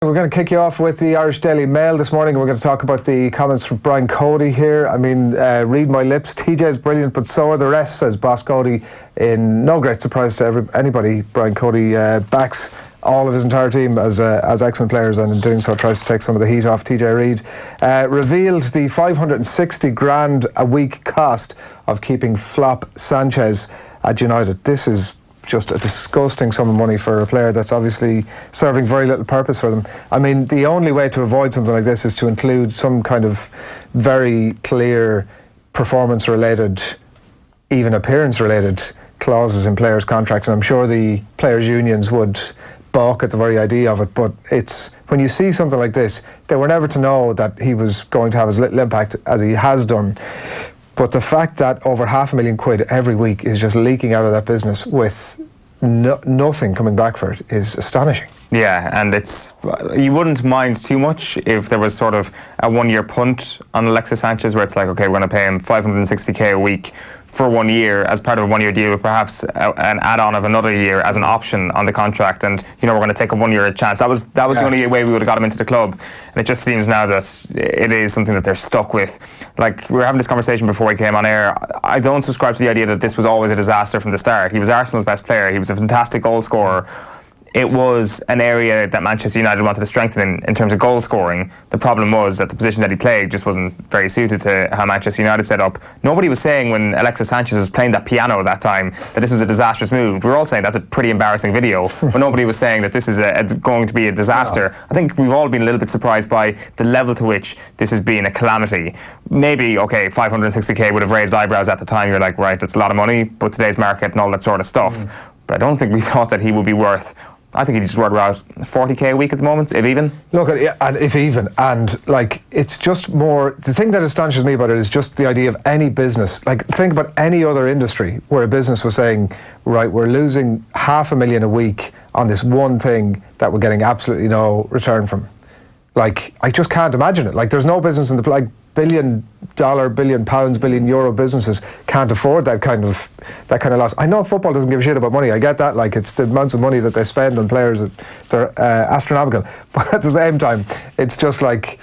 We're going to kick you off with the Irish Daily Mail this morning. We're going to talk about the comments from Brian Cody here. I mean, read my lips. TJ's brilliant, but so are the rest, says Boss Cody. In no great surprise to anybody, Brian Cody backs all of his entire team as excellent players, and in doing so tries to take some of the heat off TJ Reid. Revealed the 560 grand a week cost of keeping flop Sanchez at United. This is just a disgusting sum of money for a player that's obviously serving very little purpose for them. I mean, the only way to avoid something like this is to include some kind of very clear performance-related, even appearance-related clauses in players' contracts, and I'm sure the players' unions would balk at the very idea of it. But it's when you see something like this, they were never to know that he was going to have as little impact as he has done. But the fact that over £500,000 every week is just leaking out of that business with nothing coming back for it is astonishing. Yeah, and you wouldn't mind too much if there was sort of a one-year punt on Alexis Sanchez where it's like, okay, we're going to pay him $560,000 a week for 1 year as part of a one-year deal with perhaps an add-on of another year as an option on the contract, and we're going to take a 1 year chance. That was the only way we would have got him into the club, and it just seems now that it is something that they're stuck with. Like, we were having this conversation before we came on air. I don't subscribe to the idea that this was always a disaster from the start. He was Arsenal's best player. He was a fantastic goal scorer. It was an area that Manchester United wanted to strengthen in terms of goal scoring. The problem was that the position that he played just wasn't very suited to how Manchester United set up. Nobody was saying when Alexis Sanchez was playing that piano that time that this was a disastrous move. We were all saying that's a pretty embarrassing video, but nobody was saying that this is going to be a disaster. No. I think we've all been a little bit surprised by the level to which this has been a calamity. Maybe, okay, $560,000 would have raised eyebrows at the time. You're like, right, that's a lot of money, but today's market and all that sort of stuff. But I don't think we thought that he would be worth, I think he's worth about $40,000 a week at the moment, if even. Look, and if even, and like, it's just more, the thing that astonishes me about it is just the idea of any business. Like, think about any other industry where a business was saying, right, we're losing £500,000 a week on this one thing that we're getting absolutely no return from. Like, I just can't imagine it. Like, there's no business in the, like, £1 billion, £1 billion, £1 billion businesses can't afford that kind of loss. I know football doesn't give a shit about money. I get that. Like, it's the amounts of money that they spend on players that they're astronomical. But at the same time, it's just like,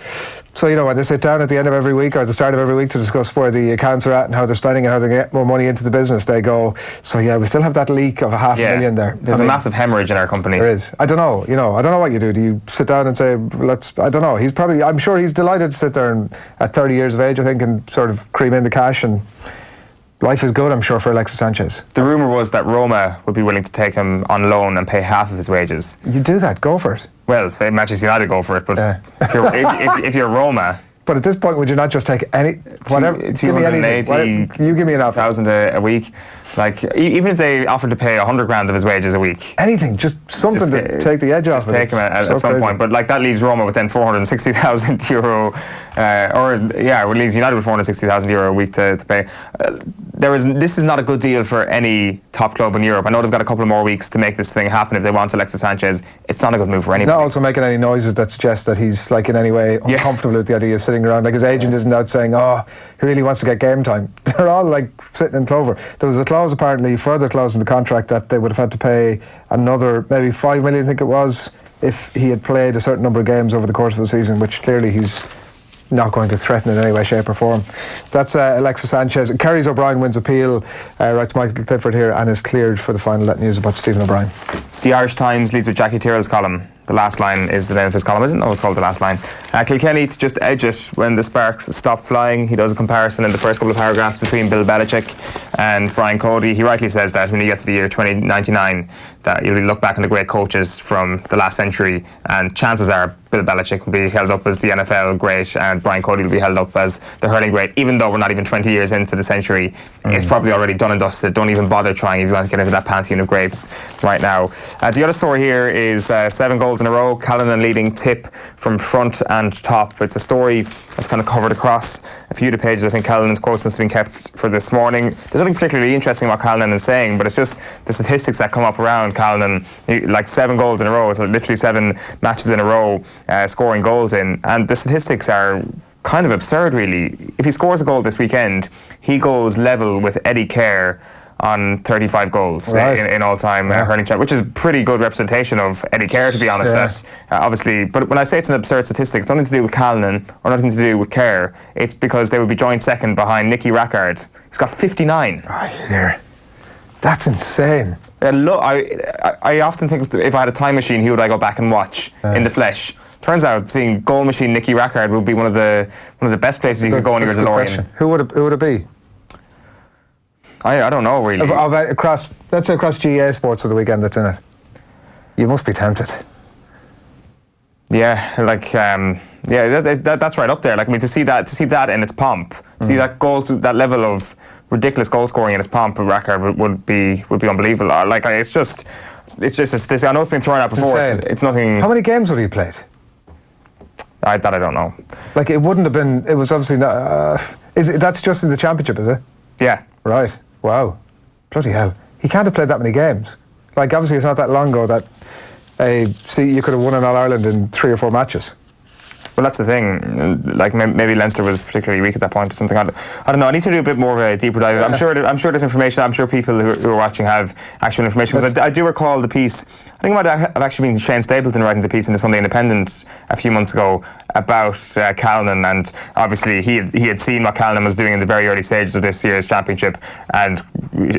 so when they sit down at the end of every week or at the start of every week to discuss where the accounts are at and how they're spending and how they get more money into the business, they go, so yeah, we still have that leak of £500,000 there. There's a massive hemorrhage in our company. There is. I don't know. I don't know what you do. Do you sit down and say, I don't know. I'm sure he's delighted to sit there and at 30 years of age, I think, and sort of cream in the cash, and life is good, I'm sure, for Alexis Sanchez. The rumour was that Roma would be willing to take him on loan and pay half of his wages. You do that, go for it. Well, Manchester United go for it, but if you're Roma... But at this point, would you not just take any, whatever, give me anything, you give me an offer. $1,000 a week. Like, even if they offered to pay 100 grand of his wages a week. Anything, just something to take the edge off of it. Just take him at some point. But like, that leaves Roma with then €460,000, it leaves United with €460,000 a week to pay. This is not a good deal for any top club in Europe. I know they've got a couple of more weeks to make this thing happen if they want Alexis Sanchez. It's not a good move for anybody. He's not also making any noises that suggest that he's like in any way uncomfortable with the idea of sitting around. Like, his agent isn't out saying, oh, he really wants to get game time. They're all like sitting in clover. There was a clause, apparently, further clause in the contract that they would have had to pay another maybe $5 million, I think it was, if he had played a certain number of games over the course of the season, which clearly he's not going to threaten in any way, shape or form. That's Alexis Sanchez. Kyrgios O'Brien wins appeal, writes Michael Clifford here, and is cleared for the final. That news about Stephen O'Brien. The Irish Times leads with Jackie Tyrrell's column. The last line is the name of his column. I didn't know it was called The Last Line. Kilkenny to just edge it when the sparks stop flying. He does a comparison in the first couple of paragraphs between Bill Belichick and Brian Cody. He rightly says that when you get to the year 2099, that you'll look back on the great coaches from the last century, and chances are Bill Belichick will be held up as the NFL great and Brian Cody will be held up as the hurling great. Even though we're not even 20 years into the century, it's probably already done and dusted. Don't even bother trying if you want to get into that pantheon of greats right now. The other story here is 7 goals in a row. Callanan leading tip from front and top. It's a story that's kind of covered across a few of the pages. I think Callanan's quotes must have been kept for this morning. There's nothing particularly interesting about Callanan is saying, but it's just the statistics that come up around Callanan. Like 7 goals in a row. It's literally 7 matches in a row scoring goals in. And the statistics are kind of absurd, really. If he scores a goal this weekend, he goes level with Eddie Kerr on 35 goals in all-time hurling chat, which is pretty good representation of Eddie Kerr, to be honest. That, obviously, but when I say it's an absurd statistic, it's nothing to do with Callanan or nothing to do with Kerr. It's because they would be joint second behind Nicky Rackard. He's got 59. That's insane. Look, I often think if I had a time machine, who would I go back and watch in the flesh? Turns out seeing goal machine Nicky Rackard would be one of the best places you could go in your DeLorean. Who would it be? I don't know really. Across, let's say across GA Sports of the weekend that's in it. You must be tempted. Yeah, like that's right up there. Like, I mean, to see that in its pomp, see that that level of ridiculous goal scoring in its pomp, Rackard would be unbelievable. Like, it's just a statistic. I know it's been thrown out before. It's nothing. How many games would he played? I don't know. Like, it wouldn't have been. It was obviously not. That's just in the championship, is it? Yeah. Right. Wow. Bloody hell. He can't have played that many games. Like, obviously, it's not that long ago that you could have won an All-Ireland in 3 or 4 matches. Well, that's the thing. Like, maybe Leinster was particularly weak at that point or something. I don't know. I need to do a bit more of a deeper dive. I'm sure there's information. I'm sure people who are watching have actual information. Because I do recall the piece. I think it might have actually been Shane Stapleton writing the piece in the Sunday Independent a few months ago about Callanan, and obviously he had seen what Callanan was doing in the very early stages of this year's championship, and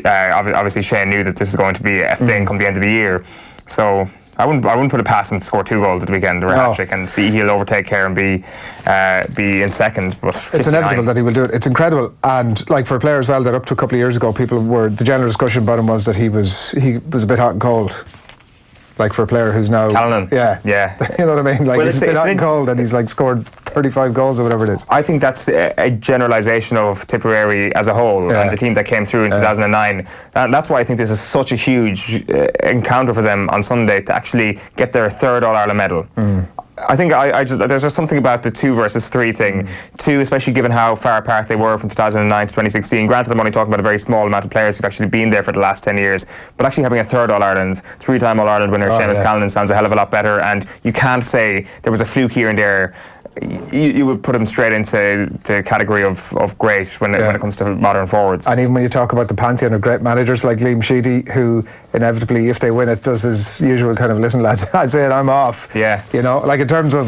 obviously Shane knew that this was going to be a thing come the end of the year. So I wouldn't put it past him to score 2 goals at the weekend or a hat-trick, and see he'll overtake Kerr and be in second. But 59. It's inevitable that he will do it. It's incredible, and like for a player as well, that up to a couple of years ago, the general discussion about him was that he was a bit hot and cold. Like, for a player who's now Callanan. Yeah. You know what I mean? Like, he's a bit hot and cold, and he's like scored 35 goals or whatever it is. I think that's a generalisation of Tipperary as a whole and the team that came through in 2009. And that's why I think this is such a huge encounter for them on Sunday to actually get their 3rd All-Ireland medal. I think there's just something about the 2 versus 3 thing. 2, especially given how far apart they were from 2009 to 2016. Granted, I'm only talking about a very small amount of players who've actually been there for the last 10 years. But actually having a 3rd All-Ireland, 3-time All-Ireland winner, Seamus Callanan, sounds a hell of a lot better. And you can't say there was a fluke here and there. You would put him straight into the category of great when it comes to modern forwards. And even when you talk about the pantheon of great managers like Liam Sheedy, who inevitably, if they win it, does his usual kind of, listen lads, I say it, I'm off. Yeah. You know, like in terms of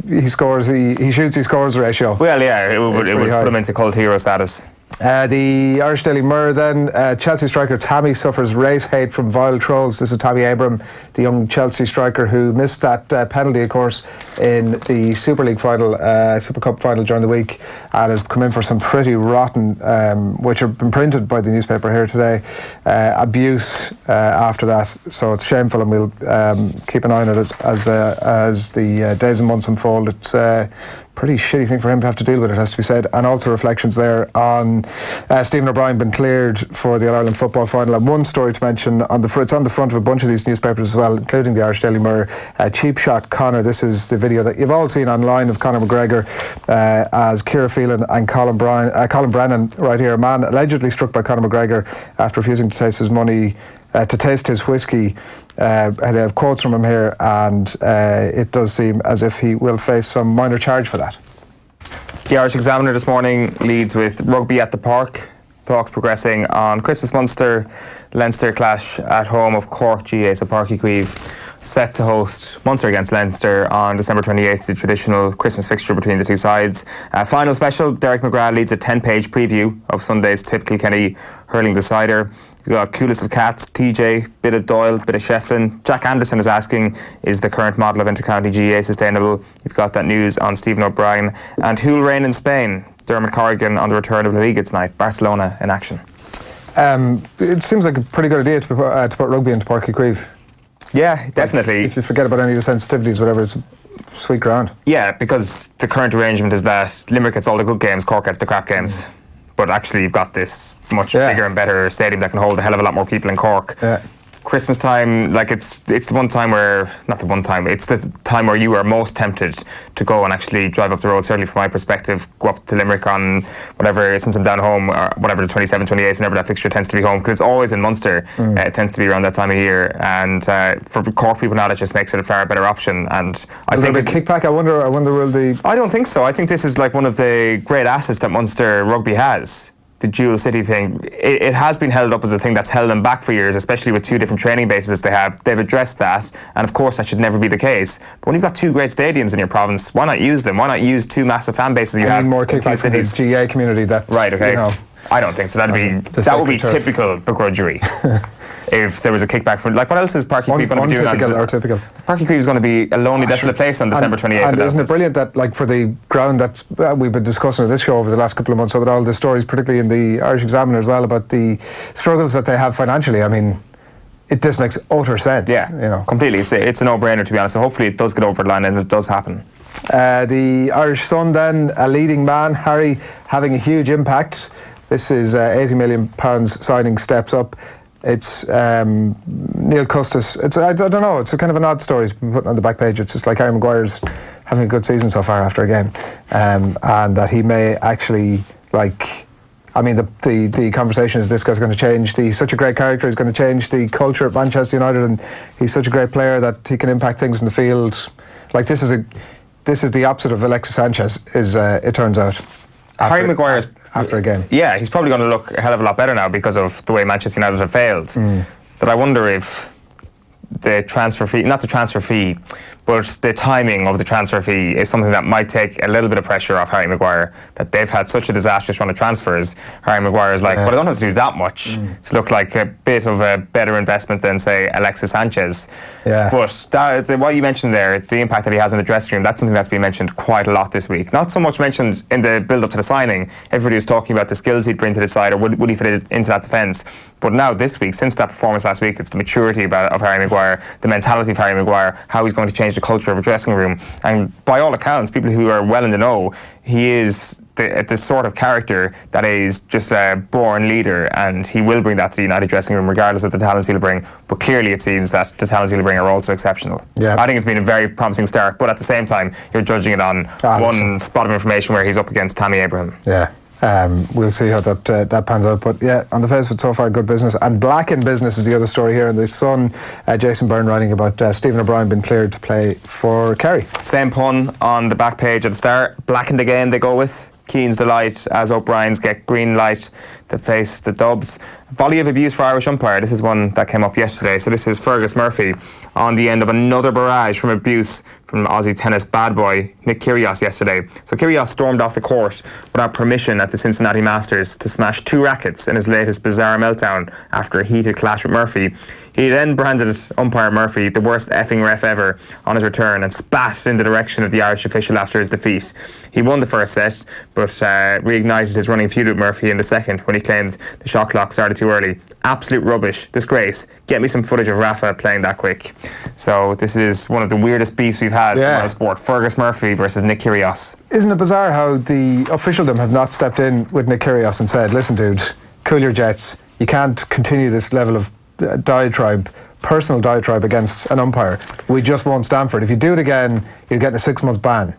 he shoots, he scores ratio. Well, yeah, it would put him into cult hero status. The Irish Daily Mirror then, Chelsea striker Tammy suffers race hate from vile trolls. This is Tammy Abraham, the young Chelsea striker who missed that penalty, of course, in the Super League final, Super Cup final during the week, and has come in for some pretty rotten, which have been printed by the newspaper here today, abuse after that. So it's shameful, and we'll keep an eye on it as the days and months unfold. It's pretty shitty thing for him to have to deal with, it has to be said. And also reflections there on Stephen O'Brien being cleared for the All-Ireland football final. And one story to mention, it's on the front of a bunch of these newspapers as well, including the Irish Daily Mirror. Cheap shot Conor. This is the video that you've all seen online of Conor McGregor as Ciara Phelan and Colin Brennan right here. A man allegedly struck by Conor McGregor after refusing to taste his money, to taste his whiskey. They have quotes from him here, and it does seem as if he will face some minor charge for that. The Irish Examiner this morning leads with rugby at the park. Talks progressing on Christmas Munster, Leinster clash at home of Cork GA. So Páirc Uí Chaoimh set to host Munster against Leinster on December 28th, the traditional Christmas fixture between the two sides. Final special, Derek McGrath leads a 10-page preview of Sunday's Tip Kilkenny hurling decider. You've got coolest of cats, TJ, bit of Doyle, bit of Shefflin. Jack Anderson is asking, is the current model of intercounty GA sustainable? You've got that news on Stephen O'Brien. And who'll reign in Spain? Dermot Corrigan on the return of La Liga tonight. Barcelona in action. It seems like a pretty good idea to put rugby into Páirc Uí Chaoimh. Yeah, definitely. Like, if you forget about any of the sensitivities, whatever, it's sweet ground. Yeah, because the current arrangement is that Limerick gets all the good games, Cork gets the crap games. But actually you've got this much bigger and better stadium that can hold a hell of a lot more people in Cork. Yeah. Christmas time, like it's the one time where, not the one time, it's the time where you are most tempted to go and actually drive up the road, certainly from my perspective, go up to Limerick on whatever, since I'm down home, or whatever, the 27th, 28th, whenever that fixture tends to be home, because it's always in Munster. It tends to be around that time of year, and for Cork people now, that just makes it a far better option. And I think a kickback. I wonder will the... I don't think so. I think this is like one of the great assets that Munster rugby has. the dual city thing, it has been held up as a thing that's held them back for years, especially with 2 different training bases they have. They've addressed that, and of course that should never be the case. But when you've got 2 great stadiums in your province, why not use them? Why not use 2 massive fan bases you have more in 2 kickback from the cities? GA community. That Right, okay. You know, I don't think so. That would be typical begrudgery. If there was a kickback from, like, what else is Parky Creek going to be doing? Typical. Parky Creek is going to be a lonely, desolate place on December 28th. And isn't it brilliant that, like, for the ground that we've been discussing on this show over the last couple of months, about all the stories, particularly in the Irish Examiner as well, about the struggles that they have financially. I mean, it just makes utter sense. Yeah, you know, completely. It's a no-brainer, to be honest. So hopefully it does get over the line and it does happen. The Irish Sun then, a leading man, Harry, having a huge impact. This is £80 million signing steps up. It's Neil Custis. I don't know. It's a kind of an odd story to be put on the back page. It's just like Harry Maguire's having a good season so far after a game, and that he may actually, like, I mean, the conversation is this guy's going to change. He's such a great character. He's going to change the culture at Manchester United, and he's such a great player that he can impact things in the field. Like, this is the opposite of Alexis Sanchez. It turns out. Harry Maguire's after a game. Yeah, he's probably going to look a hell of a lot better now because of the way Manchester United have failed. But I wonder if the transfer fee, not the transfer fee, but the timing of the transfer fee is something that might take a little bit of pressure off Harry Maguire, that they've had such a disastrous run of transfers. Harry Maguire is like, well, I don't have to do that much to look like a bit of a better investment than, say, Alexis Sanchez. Yeah. But what you mentioned there, the impact that he has in the dressing room, that's something that's been mentioned quite a lot this week. Not so much mentioned in the build-up to the signing. Everybody was talking about the skills he'd bring to the side, or would he fit into that defence. But now this week, since that performance last week, it's the maturity of Harry Maguire, the mentality of Harry Maguire, how he's going to change the culture of a dressing room. And by all accounts, people who are well in the know, he is the sort of character that is just a born leader, and he will bring that to the United dressing room regardless of the talents he'll bring. But clearly it seems that the talents he'll bring are also exceptional. Yeah. I think it's been a very promising start, but at the same time, you're judging it on one spot of information where he's up against Tammy Abraham. Yeah. We'll see how that pans out. But yeah, on the face of it, so far, good business. And black in business is the other story here in the Sun. Jason Byrne writing about Stephen O'Brien being cleared to play for Kerry. Same pun on the back page at the start. Blackened again, they go with. Keane's delight as O'Brien's get green light to face the Dubs. Volley of abuse for Irish umpire. This is one that came up yesterday. So this is Fergus Murphy on the end of another barrage from abuse from Aussie tennis bad boy Nick Kyrgios yesterday. So Kyrgios stormed off the court without permission at the Cincinnati Masters to smash 2 rackets in his latest bizarre meltdown after a heated clash with Murphy. He then branded umpire Murphy the worst effing ref ever on his return and spat in the direction of the Irish official after his defeat. He won the first set, but reignited his running feud with Murphy in the second when he claimed the shot clock started too early. Absolute rubbish. Disgrace. Get me some footage of Rafa playing that quick. So this is one of the weirdest beefs we've had in our sport. Fergus Murphy versus Nick Kyrgios. Isn't it bizarre how the officialdom have not stepped in with Nick Kyrgios and said, listen, dude, cool your jets. You can't continue this level of personal diatribe against an umpire. We just won't stand for it. If you do it again, you're getting a 6-month ban.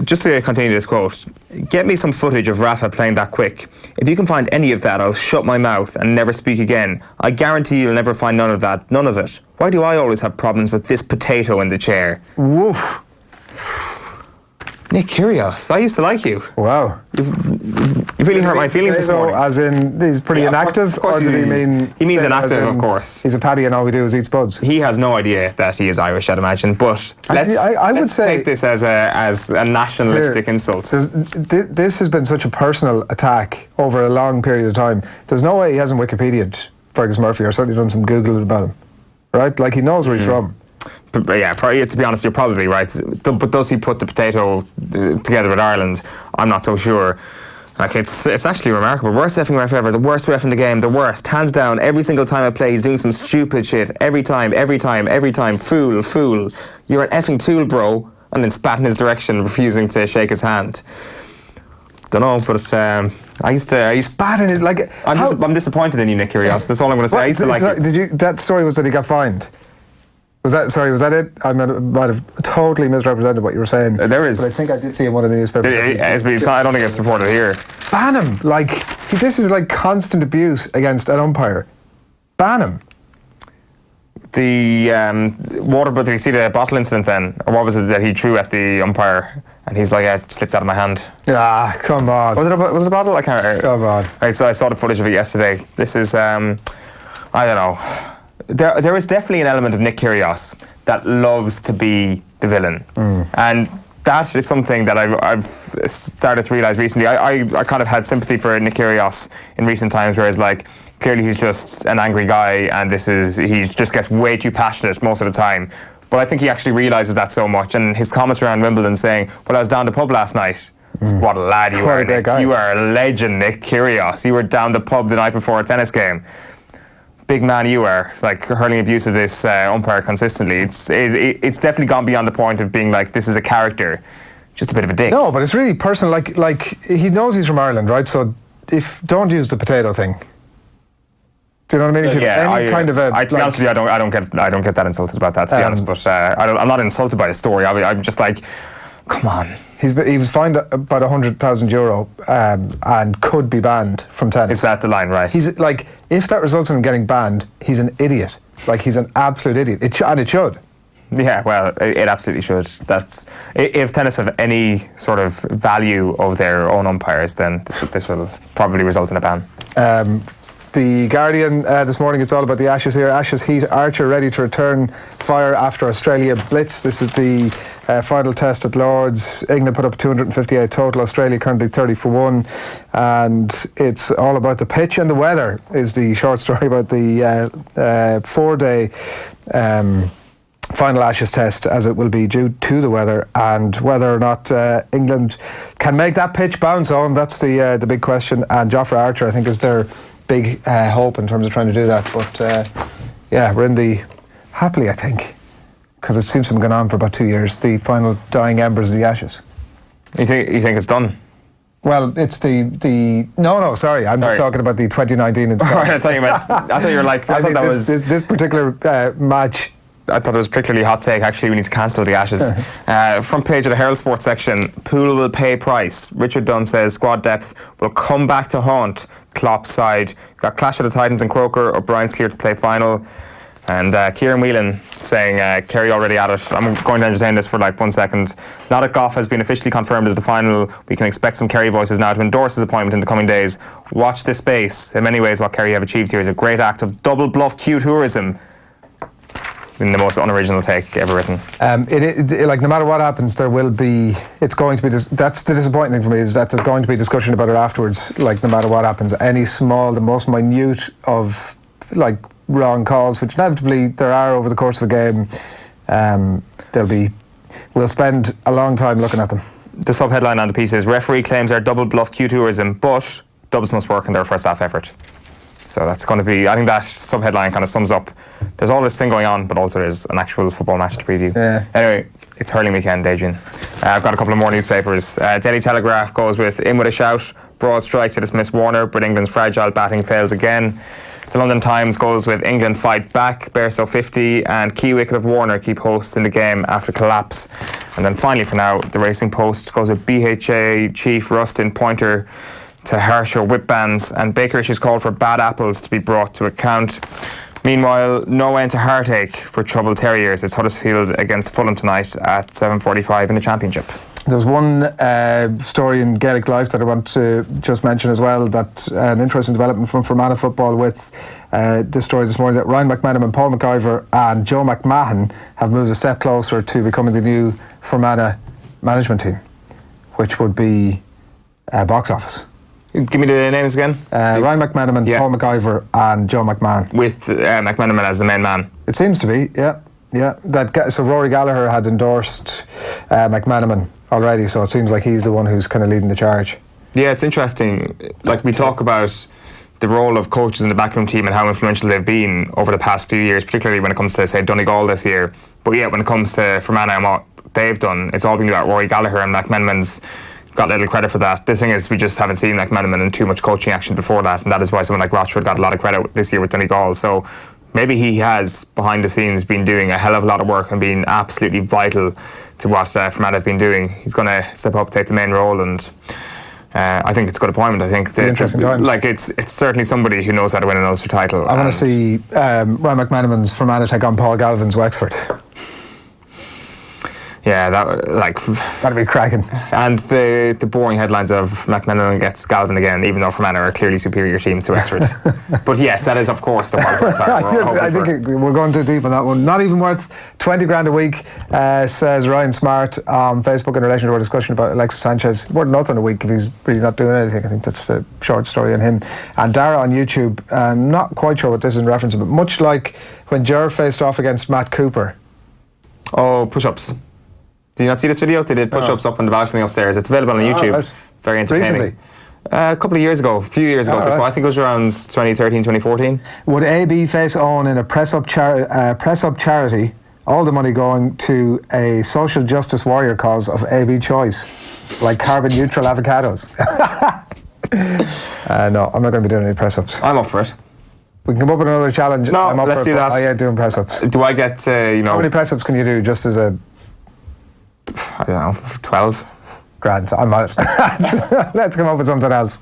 Just to continue this quote, get me some footage of Rafa playing that quick. If you can find any of that, I'll shut my mouth and never speak again. I guarantee you'll never find none of that. None of it. Why do I always have problems with this potato in the chair? Woof. Nick Kyrgios, I used to like you. Wow. You really hurt my feelings this morning. As in, he's pretty inactive? Of course or did he mean... He means inactive, of course. He's a paddy and all we do is eat spuds. He has no idea that he is Irish, I'd imagine, but I would let's say take this as a nationalistic insult. This has been such a personal attack over a long period of time. There's no way he hasn't Wikipedia'd Fergus Murphy or certainly done some Googling about him. Right? Like, he knows where he's from. But yeah, to be honest, you're probably right. But does he put the potato together with Ireland? I'm not so sure. Like, it's actually remarkable. Worst effing ref ever. The worst ref in the game. The worst. Hands down. Every single time I play, he's doing some stupid shit. Every time. Fool. You're an effing tool, bro. And then spat in his direction, refusing to shake his hand. Don't know, but I used to spat in his, like... I'm disappointed in you, Nick Kyrgios. That's all I'm going to say. I used to like it. That story was that he got fined. Was that it? I might have totally misrepresented what you were saying. There is. But I think I did see in one of the newspapers. I don't think it's reported here. Ban him. Like, this is like constant abuse against an umpire. Ban him. The water, but did you see the bottle incident then? Or what was it that he threw at the umpire And he's like, it slipped out of my hand. Ah, come on. Was it a bottle? I can't remember. Come on. I saw the footage of it yesterday. This is, I don't know. There is definitely an element of Nick Kyrgios that loves to be the villain. And that is something that I've started to realise recently. I kind of had sympathy for Nick Kyrgios in recent times, whereas like clearly he's just an angry guy and he just gets way too passionate most of the time. But I think he actually realises that so much, and his comments around Wimbledon saying, well, I was down the pub last night. What a lad you are, Nick. You are a legend, Nick Kyrgios. You were down the pub the night before a tennis game. Big man you are, like hurling abuse of this umpire consistently. It's definitely gone beyond the point of being like, this is a character. Just a bit of a dick. No, but it's really personal. Like he knows he's from Ireland, right? So don't use the potato thing. Do you know what I mean? If you have any kind of a... to be honest with you, I don't get that insulted about that, to be honest. But I'm not insulted by the story. I'm just like, come on. He was fined about €100,000 and could be banned from tennis. Is that the line, right? He's like, if that results in him getting banned, he's an idiot. Like, he's an absolute idiot. And it should. Yeah, well, it absolutely should. If tennis have any sort of value of their own umpires, then this will probably result in a ban. The Guardian this morning, it's all about the Ashes here. Ashes heat Archer ready to return fire after Australia blitz. This is the final test at Lord's. England put up 258 total, Australia currently 30 for 1. And it's all about the pitch and the weather is the short story about the 4-day final Ashes test, as it will be due to the weather and whether or not England can make that pitch bounce on. That's the big question. And Jofra Archer, I think, is their big hope in terms of trying to do that. But we're in the happily, I think, because it seems to have gone on for about 2 years, the final dying embers of the Ashes. You think it's done? Well, it's no, sorry, I'm just talking about the 2019 and stuff. I thought you were like, I thought that was this particular match. I thought it was a particularly hot take. Actually, we need to cancel the Ashes. Front page of the Herald Sports section, Poole will pay price. Richard Dunn says squad depth will come back to haunt Klopp's side. Got clash of the Titans and Croker. O'Brien's clear to play final. And Kieran Whelan saying, Kerry already at it. I'm going to entertain this for like 1 second. Now that Goff has been officially confirmed as the final, we can expect some Kerry voices now to endorse his appointment in the coming days. Watch this space. In many ways, what Kerry have achieved here is a great act of double bluff Q-tourism. In the most unoriginal take ever written. Like, no matter what happens, there will be. It's going to be. That's the disappointing thing for me, is that there's going to be discussion about it afterwards. Like, no matter what happens, any small, the most minute of like wrong calls, which inevitably there are over the course of a game, we'll spend a long time looking at them. The sub-headline on the piece is, referee claims they're double bluff Q-tourism, but Dubs must work in their first half effort. So that's going to be, I think that sub-headline kind of sums up, there's all this thing going on, but also there's an actual football match to preview. Yeah. Anyway, it's hurling weekend, Adrian. I've got a couple of more newspapers. Daily Telegraph goes with, in with a shout, broad strikes to dismiss Warner, but England's fragile batting fails again. The London Times goes with, England fight back, Bairstow 50, and key wicket of Warner keep hosts in the game after collapse. And then finally for now, the Racing Post goes with BHA chief Rustin Pointer to harsher whip bans, and Baker issues called for bad apples to be brought to account. Meanwhile, no end to heartache for troubled Terriers. It's Huddersfield against Fulham tonight at 7:45 in the Championship. There's one story in Gaelic Life that I want to just mention as well, that an interesting development from Fermanagh football with this story this morning, that Ryan McMenamin, Paul McIver and Joe McMahon have moved a step closer to becoming the new Fermanagh management team, which would be box office. Give me the names again. Ryan McMenamin, Paul McIver and Joe McMahon. With McMenamin as the main man. It seems to be, yeah. So Rory Gallagher had endorsed McMenamin already, so it seems like he's the one who's kind of leading the charge. Yeah, it's interesting. Like, we talk about the role of coaches in the backroom team and how influential they've been over the past few years, particularly when it comes to, say, Donegal this year. But yeah, when it comes to Fermanagh and what they've done, it's all been about Rory Gallagher, and McMenamin's got little credit for that. The thing is, we just haven't seen McMenamin in too much coaching action before that, and that is why someone like Rochford got a lot of credit this year with Donegal. So maybe he has, behind the scenes, been doing a hell of a lot of work and been absolutely vital to what Fermanagh have been doing. He's going to step up, take the main role, and I think it's a good appointment. I think it's certainly somebody who knows how to win an Ulster title. I want to see Ryan McMenamin's Fermanagh take on Paul Galvin's Wexford. Yeah, that like That'd be cracking. and the boring headlines of McMillan gets Galvin again, even though Fermanagh are a clearly superior team to Wexford. But yes, that is of course the qualifier. I think we're going too deep on that one. Not even worth 20 grand a week, says Ryan Smart on Facebook in relation to our discussion about Alexis Sanchez. Worth nothing a week if he's really not doing anything. I think that's the short story on him. And Dara on YouTube, not quite sure what this is in reference to, but much like when Ger faced off against Matt Cooper. Oh, push-ups. Did you not see this video? They did push-ups up on the balcony upstairs. It's available on YouTube. Right. Very entertaining. Recently? A couple of years ago, a few years ago. Right. I think it was around 2013, 2014. Would AB face Owen in a press-up charity, all the money going to a social justice warrior cause of AB choice, like carbon-neutral avocados? No, I'm not going to be doing any press-ups. I'm up for it. We can come up with another challenge. No, I'm up let's for do that. I ain't doing press-ups. Do I get, How many press-ups can you do just as a... I don't know, 12? Grand, I'm out. Let's come up with something else.